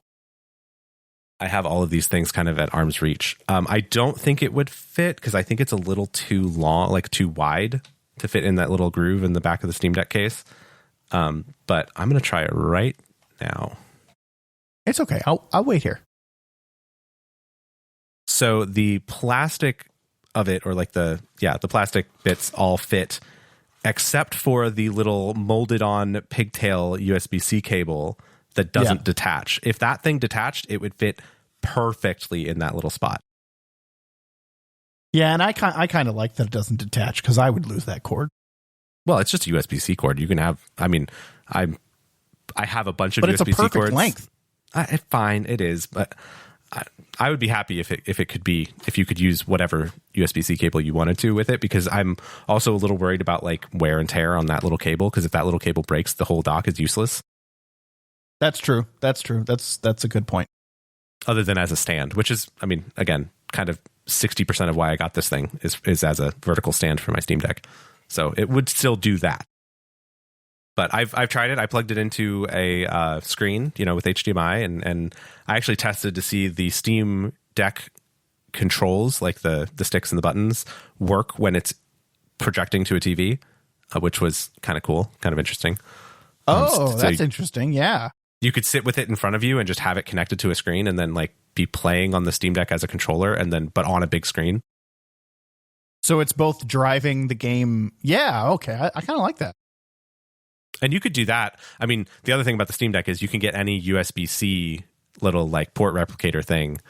I have all of these things kind of at arm's reach. I don't think it would fit because I think it's a little too long, like too wide to fit in that little groove in the back of the Steam Deck case. But I'm going to try it right now. It's okay. I'll wait here. So the plastic of it, or like the plastic bits all fit, except for the little molded on pigtail USB-C cable that doesn't detach. If that thing detached, it would fit perfectly in that little spot. Yeah, and I kind of like that it doesn't detach because I would lose that cord. Well, it's just a USB-C cord. You can have, I have a bunch of but USB-C it's a perfect cords. Length. Fine, it is, but I would be happy if you could use whatever USB-C cable you wanted to with it, because I'm also a little worried about like wear and tear on that little cable, because if that little cable breaks, the whole dock is useless. That's true. That's a good point. Other than as a stand, which is, again, kind of 60% of why I got this thing is as a vertical stand for my Steam Deck. So it would still do that. But I've tried it. I plugged it into a screen, with HDMI, and I actually tested to see the Steam Deck controls, like the sticks and the buttons, work when it's projecting to a TV, which was kind of cool, kind of interesting. That's interesting. Yeah. You could sit with it in front of you and just have it connected to a screen, and then like be playing on the Steam Deck as a controller, but on a big screen. So it's both driving the game. Yeah. Okay. I kind of like that. And you could do that. The other thing about the Steam Deck is you can get any USB-C little like port replicator thing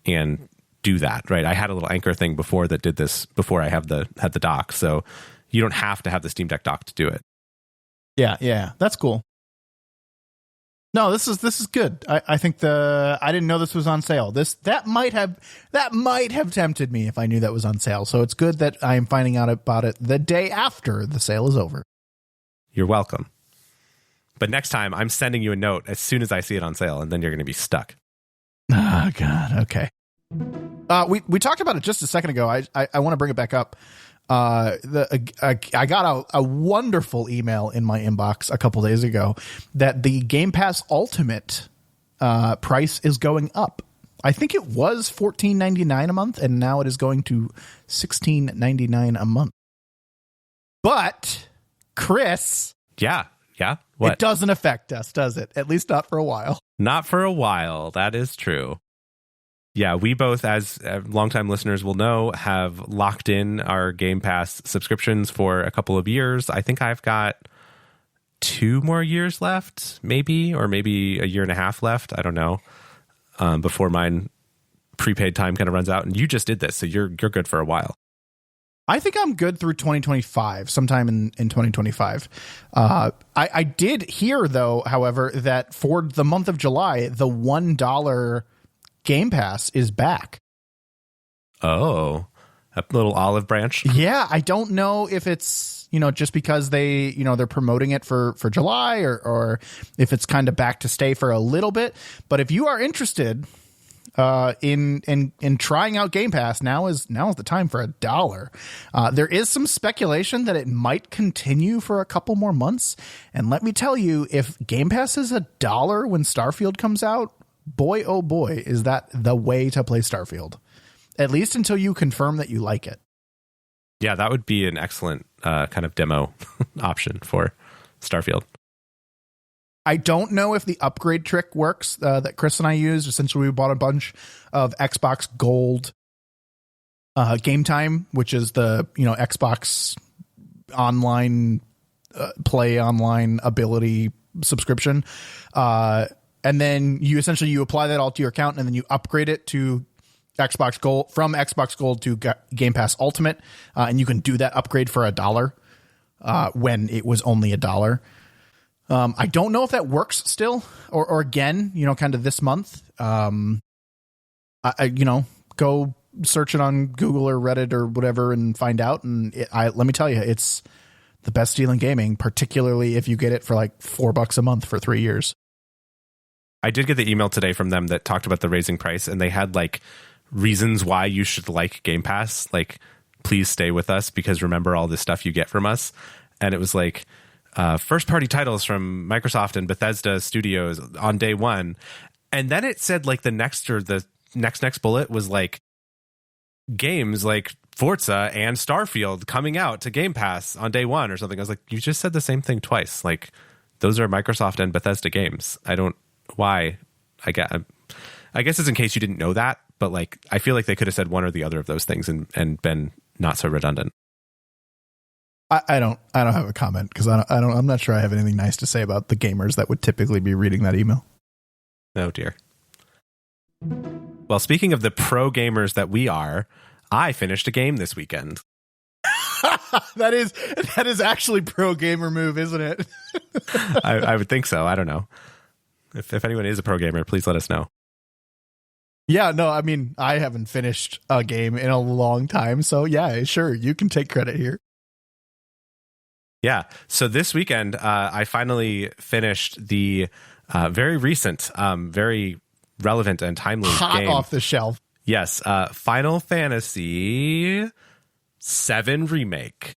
and do that, right? I had a little Anchor thing before that did this before I had the dock. So you don't have to have the Steam Deck dock to do it. Yeah. That's cool. No, this is good. I think I didn't know this was on sale. That might have tempted me if I knew that was on sale. So it's good that I am finding out about it the day after the sale is over. You're welcome. But next time, I'm sending you a note as soon as I see it on sale, and then you're going to be stuck. Oh, God. Okay. We talked about it just a second ago. I want to bring it back up. I got a wonderful email in my inbox a couple days ago that the Game Pass Ultimate price is going up. I think it was $14.99 a month, and now it is going to $16.99 a month. But, Chris... Yeah. What? It doesn't affect us, does it? At least not for a while. Not for a while. That is true. Yeah, we both, as longtime listeners will know, have locked in our Game Pass subscriptions for a couple of years. I think I've got 2 more years left, maybe a year and a half left. I don't know. Before mine prepaid time kind of runs out, and you just did this, so you're good for a while. I think I'm good through 2025, sometime in 2025. I did hear, though, however, that for the month of July, the $1 Game Pass is back. Oh, a little olive branch. Yeah, I don't know if it's, just because they're promoting it for July or if it's kind of back to stay for a little bit. But if you are interested in trying out Game Pass, now is the time for $1. There is some speculation that it might continue for a couple more months. And let me tell you, if Game Pass is $1 when Starfield comes out, boy, oh boy, is that the way to play Starfield. At least until you confirm that you like it. Yeah, that would be an excellent kind of demo option for Starfield. I don't know if the upgrade trick works that Chris and I used. Essentially, we bought a bunch of Xbox Gold Game Time, which is the Xbox online play online ability subscription. And then you apply that all to your account, and then you upgrade it to Xbox Gold, from Xbox Gold to Game Pass Ultimate, and you can do that upgrade for $1 when it was only $1. I don't know if that works still, or again, kind of this month. Go search it on Google or Reddit or whatever and find out. And let me tell you, it's the best deal in gaming, particularly if you get it for like $4 a month for 3 years. I did get the email today from them that talked about the raising price, and they had like reasons why you should like Game Pass. Like, please stay with us because remember all this stuff you get from us. And it was like, first party titles from Microsoft and Bethesda Studios on day one. And then it said like the next bullet was like games like Forza and Starfield coming out to Game Pass on day one or something. I was like, you just said the same thing twice. Like, those are Microsoft and Bethesda games. Why? I guess it's in case you didn't know that, but like, I feel like they could have said one or the other of those things and been not so redundant. I don't have a comment because I'm not sure I have anything nice to say about the gamers that would typically be reading that email. Oh dear. Well, speaking of the pro gamers that we are, I finished a game this weekend. That is actually pro gamer move, isn't it? I would think so. I don't know. If anyone is a pro gamer, please let us know. Yeah, no, I mean, I haven't finished a game in a long time. So yeah, sure. You can take credit here. Yeah. So this weekend, I finally finished the very recent, very relevant and timely hot game. Off the shelf. Yes. Final Fantasy VII Remake.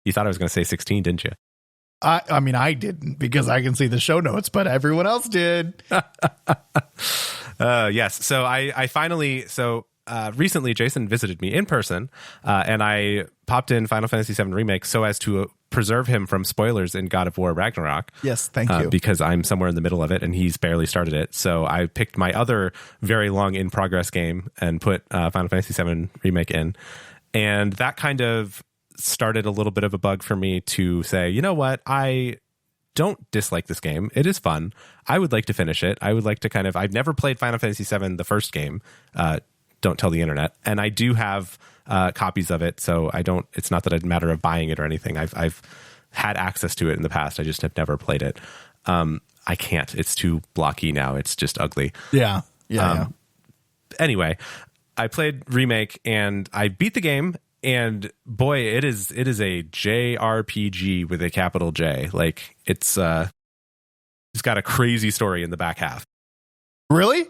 You thought I was going to say 16, didn't you? I mean, I didn't because I can see the show notes, but everyone else did. Yes. So I finally, recently Jason visited me in person, and I popped in Final Fantasy VII Remake so as to preserve him from spoilers in God of War Ragnarok. Yes, thank you. Because I'm somewhere in the middle of it and he's barely started it. So I picked my other very long in progress game and put Final Fantasy VII Remake in. And that kind of started a little bit of a bug for me to say, you know what, I don't dislike this game. It is fun. I would like to finish it. I would like to I've never played Final Fantasy VII, the first game. Don't tell the internet. And I do have copies of it. So it's not that it's a matter of buying it or anything. I've had access to it in the past. I just have never played it. I can't. It's too blocky now. It's just ugly. Yeah. Anyway, I played Remake and I beat the game. And boy, it is a JRPG with a capital J. Like it's got a crazy story in the back half. Really?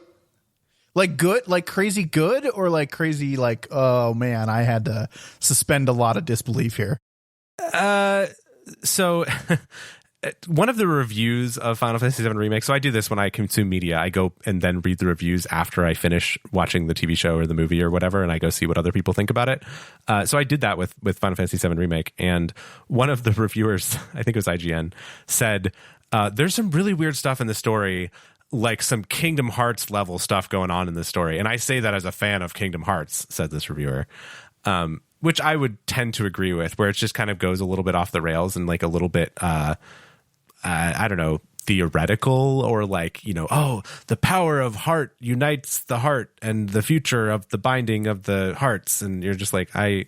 Like good, like crazy good, or like crazy like, oh man, I had to suspend a lot of disbelief here. So one of the reviews of Final Fantasy VII Remake, so I do this when I consume media. I go and then read the reviews after I finish watching the TV show or the movie or whatever, and I go see what other people think about it. So I did that with Final Fantasy VII Remake, and one of the reviewers, I think it was IGN, said, there's some really weird stuff in the story, like some Kingdom Hearts level stuff going on in the story. And I say that as a fan of Kingdom Hearts, said this reviewer. Which I would tend to agree with, where it just kind of goes a little bit off the rails and like a little bit, I don't know, theoretical, or like, you know, oh, the power of heart unites the heart and the future of the binding of the hearts. And you're just like, I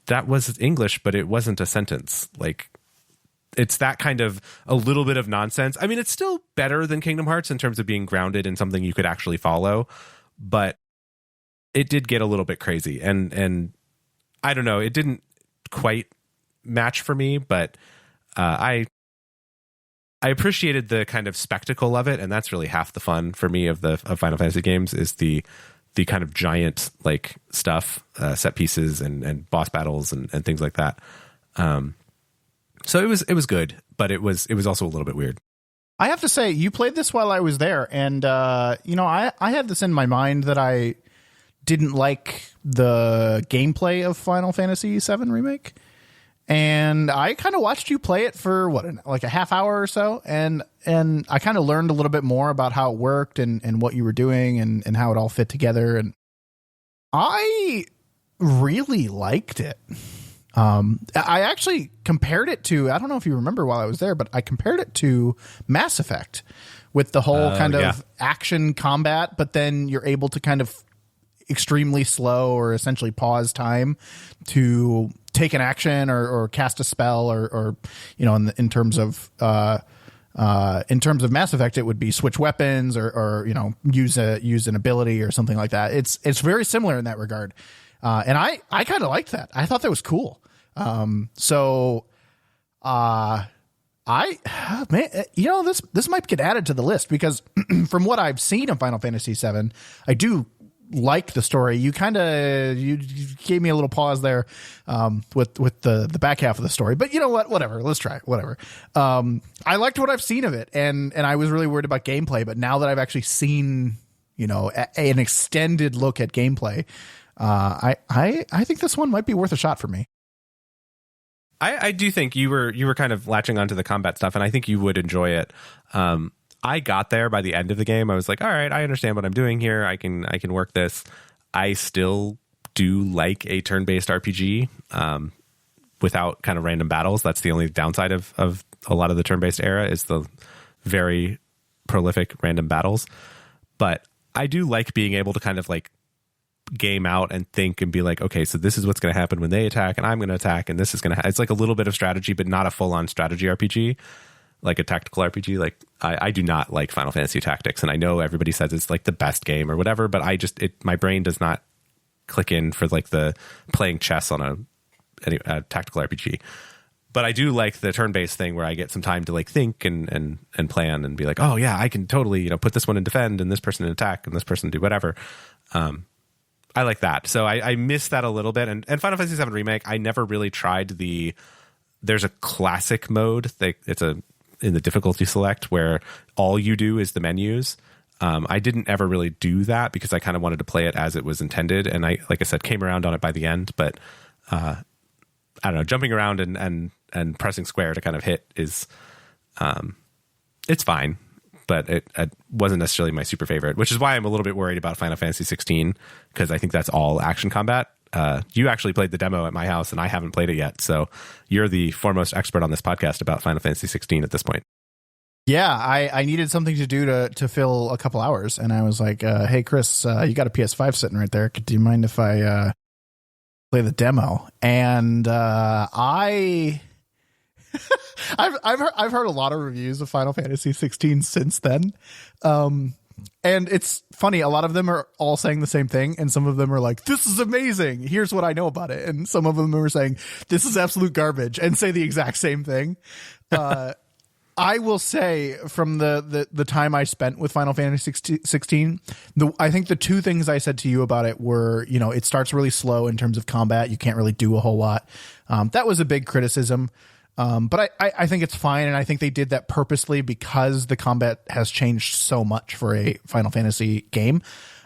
that was English, but it wasn't a sentence. Like, it's that kind of a little bit of nonsense. I mean, it's still better than Kingdom Hearts in terms of being grounded in something you could actually follow, but it did get a little bit crazy, and I don't know, it didn't quite match for me, but I appreciated the kind of spectacle of it, and that's really half the fun for me of Final Fantasy games, is the kind of giant like stuff, set pieces and boss battles and things like that. So it was good, but it was also a little bit weird. I have to say, you played this while I was there, and you know, I had this in my mind that I didn't like the gameplay of Final Fantasy VII Remake, and I kind of watched you play it for like a half hour or so, and I kind of learned a little bit more about how it worked and what you were doing and how it all fit together, and I really liked it. I actually compared it to, I don't know if you remember while I was there, but I compared it to Mass Effect with the whole kind of action combat, but then you're able to kind of extremely slow or essentially pause time to take an action or cast a spell or you know, in terms of Mass Effect, it would be switch weapons or you know, use an ability or something like that. It's very similar in that regard. And I kind of liked that. I thought that was cool. Man, you know, this might get added to the list because from what I've seen of Final Fantasy VII, I do like the story. You gave me a little pause there, with the back half of the story, but you know what, whatever, let's try it. Whatever. I liked what I've seen of it, and I was really worried about gameplay, but now that I've actually seen, you know, an extended look at gameplay, I think this one might be worth a shot for me. I do think you were kind of latching onto the combat stuff, and I think you would enjoy it. I got there by the end of the game. I was like, all right, I understand what I'm doing here. I can work this. I still do like a turn-based RPG without kind of random battles. That's the only downside of a lot of the turn-based era, is the very prolific random battles. But I do like being able to kind of like game out and think and be like, okay, so this is what's going to happen when they attack, and I'm going to attack, and this is going to it's like a little bit of strategy, but not a full-on strategy RPG, like a tactical RPG. Like I do not like Final Fantasy Tactics, and I know everybody says it's like the best game or whatever, but my brain does not click in for like the playing chess on a tactical RPG. But I do like the turn-based thing where I get some time to like think and plan and be like, oh yeah, I can totally, you know, put this one in defend and this person in attack and this person do whatever. I like that. So I miss that a little bit. And Final Fantasy VII Remake, I never really tried there's a classic mode. It's in the difficulty select where all you do is the menus. I didn't ever really do that because I kind of wanted to play it as it was intended. And I, like I said, came around on it by the end, but I don't know, jumping around and pressing square to kind of hit is, it's fine. But it wasn't necessarily my super favorite, which is why I'm a little bit worried about Final Fantasy 16, because I think that's all action combat. You actually played the demo at my house, and I haven't played it yet. So you're the foremost expert on this podcast about Final Fantasy 16 at this point. Yeah, I needed something to do to fill a couple hours, and I was like, hey, Chris, you got a PS5 sitting right there. Do you mind if I play the demo? And I've heard a lot of reviews of Final Fantasy 16 since then. And it's funny, a lot of them are all saying the same thing, and some of them are like, this is amazing, here's what I know about it. And some of them are saying, this is absolute garbage, and say the exact same thing. I will say, from the time I spent with Final Fantasy 16, I think the two things I said to you about it were, it starts really slow in terms of combat. You can't really do a whole lot. That was a big criticism. But I think it's fine, and I think they did that purposely because the combat has changed so much for a Final Fantasy game.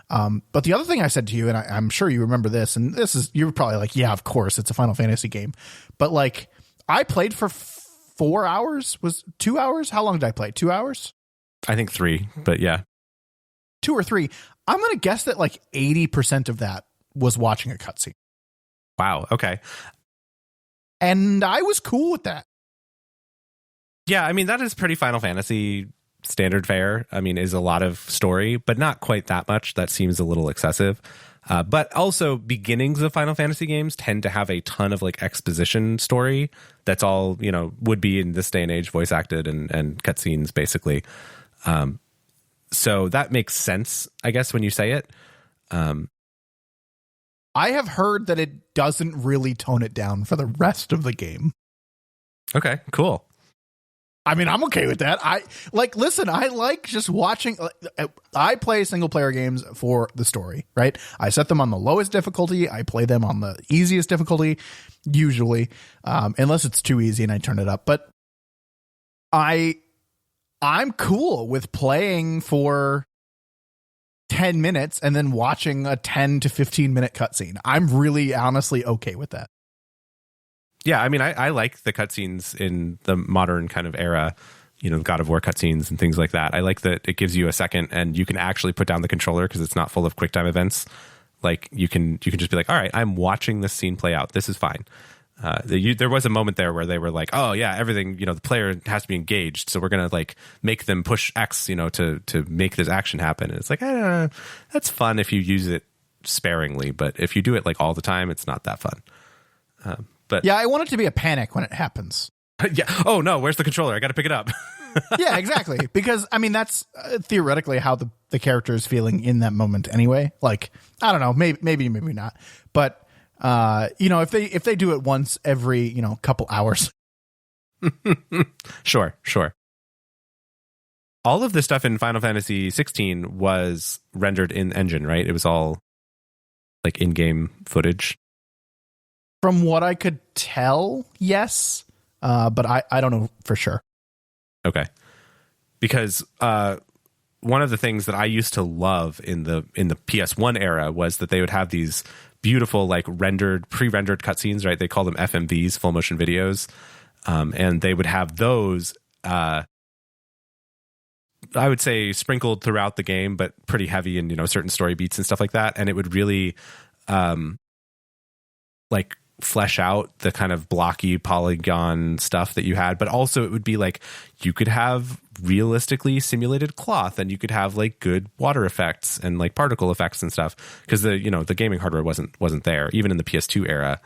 But the other thing I said to you, and I'm sure you remember this, and you're probably like, yeah, of course, it's a Final Fantasy game. But like, I played for 4 hours, was 2 hours? How long did I play? 2 hours? I think 3, but yeah. 2 or 3. I'm going to guess that like 80% of that was watching a cutscene. Wow. Okay. And I was cool with that. Yeah, I mean, that is pretty Final Fantasy standard fare. I mean, is a lot of story, but not quite that much. That seems a little excessive. But also, beginnings of Final Fantasy games tend to have a ton of like exposition story that's all, would be in this day and age voice acted and cutscenes, basically. So that makes sense, I guess, when you say it. I have heard that it doesn't really tone it down for the rest of the game. Okay, cool. I mean, I'm okay with that. I like just watching. I play single player games for the story, right? I set them on the lowest difficulty. I play them on the easiest difficulty, usually, unless it's too easy and I turn it up. But I'm cool with playing for 10 minutes and then watching a 10 to 15 minute cutscene. I'm really honestly okay with that. Yeah, I mean, I like the cutscenes in the modern kind of era, God of War cutscenes and things like that. I like that it gives you a second and you can actually put down the controller because it's not full of QuickTime events. Like you can just be like, all right, I'm watching this scene play out. This is fine. There was a moment there where they were like, oh yeah, everything, the player has to be engaged. So we're going to like make them push X, to make this action happen. And it's like, that's fun if you use it sparingly. But if you do it like all the time, it's not that fun. But yeah, I want it to be a panic when it happens. Yeah. Oh no, where's the controller? I got to pick it up. Yeah, exactly. Because I mean, that's theoretically how the character is feeling in that moment anyway. Like, I don't know, maybe not. But if they do it once every, couple hours. Sure. All of this stuff in Final Fantasy 16 was rendered in engine, right? It was all like in-game footage. From what I could tell, yes. But I don't know for sure. Okay. Because one of the things that I used to love in the PS1 era was that they would have these beautiful like pre-rendered cutscenes, right? They call them FMVs, full motion videos. And they would have those I would say sprinkled throughout the game, but pretty heavy in, certain story beats and stuff like that. And it would really like flesh out the kind of blocky polygon stuff that you had, but also it would be like you could have realistically simulated cloth and you could have like good water effects and like particle effects and stuff because the gaming hardware wasn't there even in the PS2 era.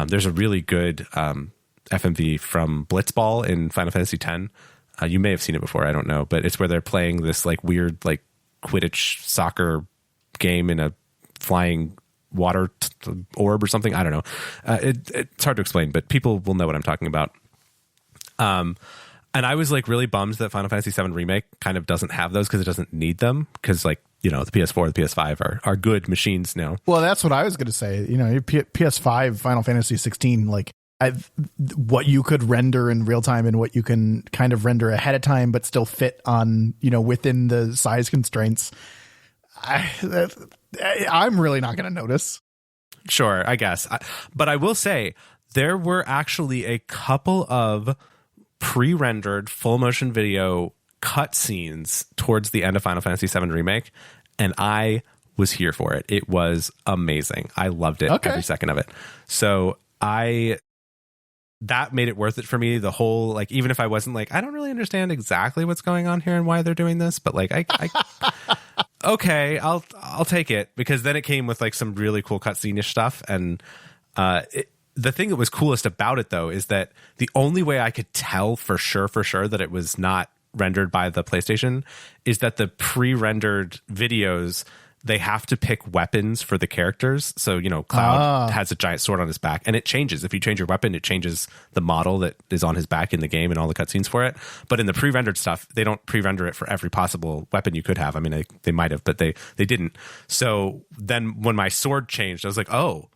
There's a really good FMV from Blitzball in Final Fantasy X. You may have seen it before, I don't know, but it's where they're playing this like weird like Quidditch soccer game in a flying water orb or something. I don't know. It's hard to explain, but people will know what I'm talking about. And I was like really bummed that Final Fantasy VII Remake kind of doesn't have those because it doesn't need them because like, the PS4, the PS5 are good machines now. Well, that's what I was going to say. PS5, Final Fantasy 16, like what you could render in real time and what you can kind of render ahead of time, but still fit on, within the size constraints. I'm really not going to notice. Sure, I guess. But I will say there were actually a couple of pre-rendered full motion video cutscenes towards the end of Final Fantasy VII Remake, and I was here for it. It was amazing. I loved it, every second of it. So that made it worth it for me. The whole, like, even if I wasn't like, I don't really understand exactly what's going on here and why they're doing this, but like, I okay, I'll take it, because then it came with like some really cool cutscene-ish stuff. And the thing that was coolest about it though is that the only way I could tell for sure that it was not rendered by the PlayStation is that the pre-rendered videos, they have to pick weapons for the characters. So, Cloud has a giant sword on his back, and it changes. If you change your weapon, it changes the model that is on his back in the game and all the cutscenes for it. But in the pre-rendered stuff, they don't pre-render it for every possible weapon you could have. I mean, they might have, but they didn't. So then when my sword changed, I was like, oh.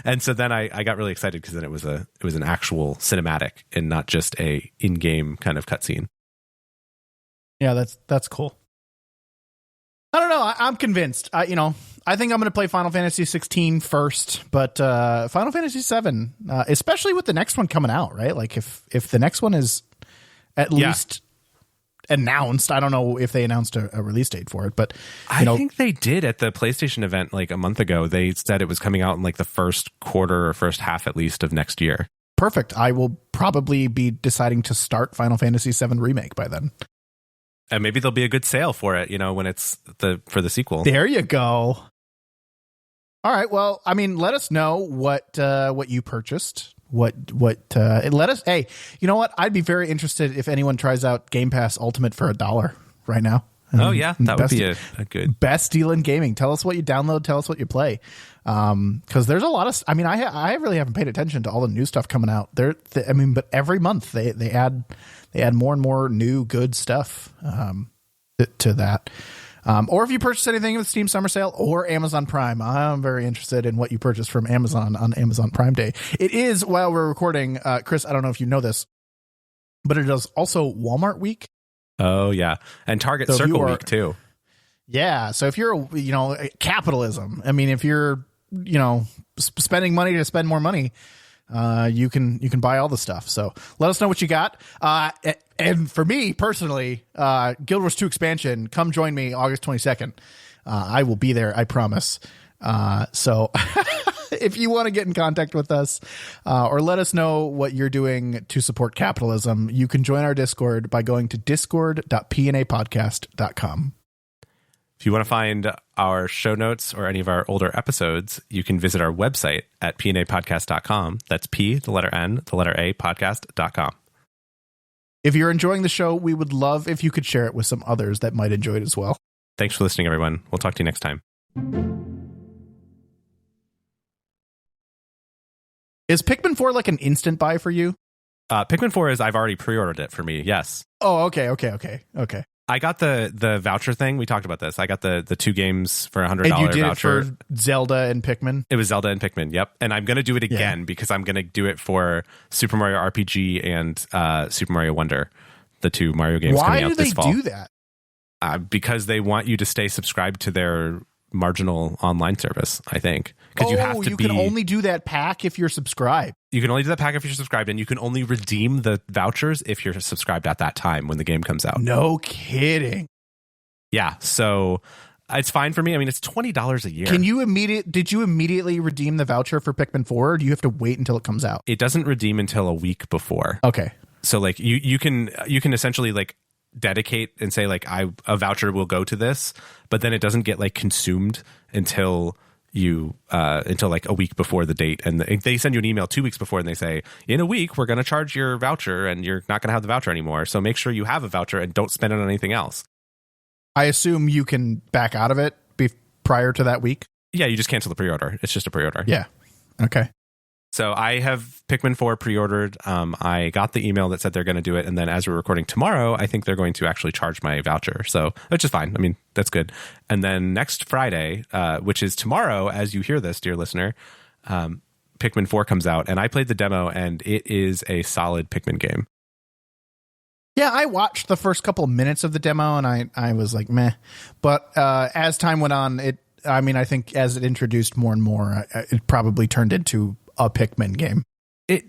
And so then I got really excited because then it was an actual cinematic and not just a in-game kind of cutscene. Yeah, that's cool. I don't know. I'm convinced. I think I'm going to play Final Fantasy 16 first, but Final Fantasy 7, especially with the next one coming out, right? Like if the next one is at least announced, I don't know if they announced a release date for it, but I think they did at the PlayStation event like a month ago. They said it was coming out in like the first quarter or first half at least of next year. Perfect. I will probably be deciding to start Final Fantasy 7 Remake by then. And maybe there'll be a good sale for it, when it's for the sequel. There you go. All right. Well, I mean, let us know what you purchased. Let us. Hey, you know what? I'd be very interested if anyone tries out Game Pass Ultimate for $1 right now. Oh yeah, that would be a good best deal in gaming. Tell us what you download. Tell us what you play. Because there's a lot of. I mean, I really haven't paid attention to all the new stuff coming out. But every month they add more and more new good stuff to that. Or if you purchase anything with Steam Summer Sale or Amazon Prime, I'm very interested in what you purchase from Amazon on Amazon Prime Day. It is, while we're recording, Chris, I don't know if you know this, but it is also Walmart Week. Oh, yeah. And Target Circle Week, too. Yeah. So if you're, capitalism, I mean, if you're, spending money to spend more money, you can buy all the stuff. So let us know what you got. And for me personally, Guild Wars 2 expansion, come join me August 22nd. I will be there. I promise. So if you want to get in contact with us, or let us know what you're doing to support capitalism, you can join our Discord by going to discord.pnapodcast.com. If you want to find our show notes or any of our older episodes, you can visit our website at pnapodcast.com. That's P, the letter N, the letter A, podcast.com. If you're enjoying the show, we would love if you could share it with some others that might enjoy it as well. Thanks for listening, everyone. We'll talk to you next time. Is Pikmin 4 like an instant buy for you? Pikmin 4 is, I've already pre-ordered it for me, yes. Oh, okay. I got the voucher thing. We talked about this. I got the 2 games for $100 and you did voucher. It for Zelda and Pikmin? It was Zelda and Pikmin, yep. And I'm going to do it again because I'm going to do it for Super Mario RPG and Super Mario Wonder, the 2 Mario games coming out this fall. Why do they do that? Because they want you to stay subscribed to their marginal online service, I think. Because you can only do that pack if you're subscribed. You can only do that pack if you're subscribed, and you can only redeem the vouchers if you're subscribed at that time when the game comes out. No kidding. Yeah, so it's fine for me. I mean, it's $20 a year. Did you immediately redeem the voucher for Pikmin 4, or do you have to wait until it comes out? It doesn't redeem until a week before. Okay. So like you can essentially like dedicate and say like a voucher will go to this, but then it doesn't get like consumed until until like a week before the date, and they send you an email 2 weeks before and they say, in a week we're going to charge your voucher and you're not going to have the voucher anymore, so make sure you have a voucher and don't spend it on anything else. I assume you can back out of it prior to that week. Yeah, you just cancel the pre-order. It's just a pre-order. Yeah. Okay. So I have Pikmin 4 pre-ordered. I got the email that said they're going to do it. And then as we're recording tomorrow, I think they're going to actually charge my voucher. So, which is fine. I mean, that's good. And then next Friday, which is tomorrow, as you hear this, dear listener, Pikmin 4 comes out. And I played the demo, and it is a solid Pikmin game. Yeah, I watched the first couple of minutes of the demo, and I was like, meh. But as time went on, I think as it introduced more and more, it probably turned into a Pikmin game.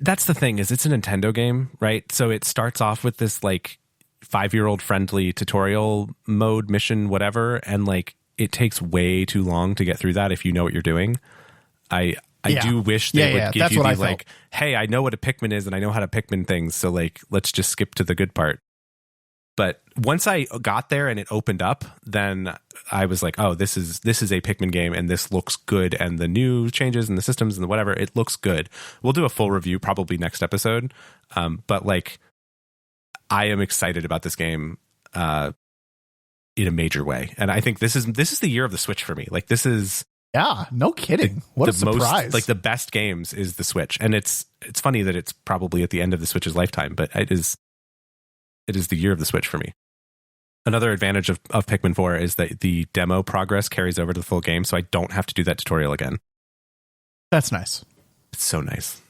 That's the thing, is it's a Nintendo game, right? So it starts off with this like 5-year-old friendly tutorial mode mission, whatever, and like it takes way too long to get through that if you know what you're doing. I do wish they would give you the like, hey, I know what a Pikmin is and I know how to Pikmin things, so like let's just skip to the good part. But once I got there and it opened up, then I was like, oh, this is a Pikmin game and this looks good. And the new changes and the systems and the whatever, it looks good. We'll do a full review probably next episode. But like, I am excited about this game in a major way, and I think this is the year of the Switch for me. Like this is no kidding. What a surprise! Like the best games is the Switch, and it's funny that it's probably at the end of the Switch's lifetime, but it is the year of the Switch for me. Another advantage of Pikmin 4 is that the demo progress carries over to the full game, so I don't have to do that tutorial again. That's nice. It's so nice.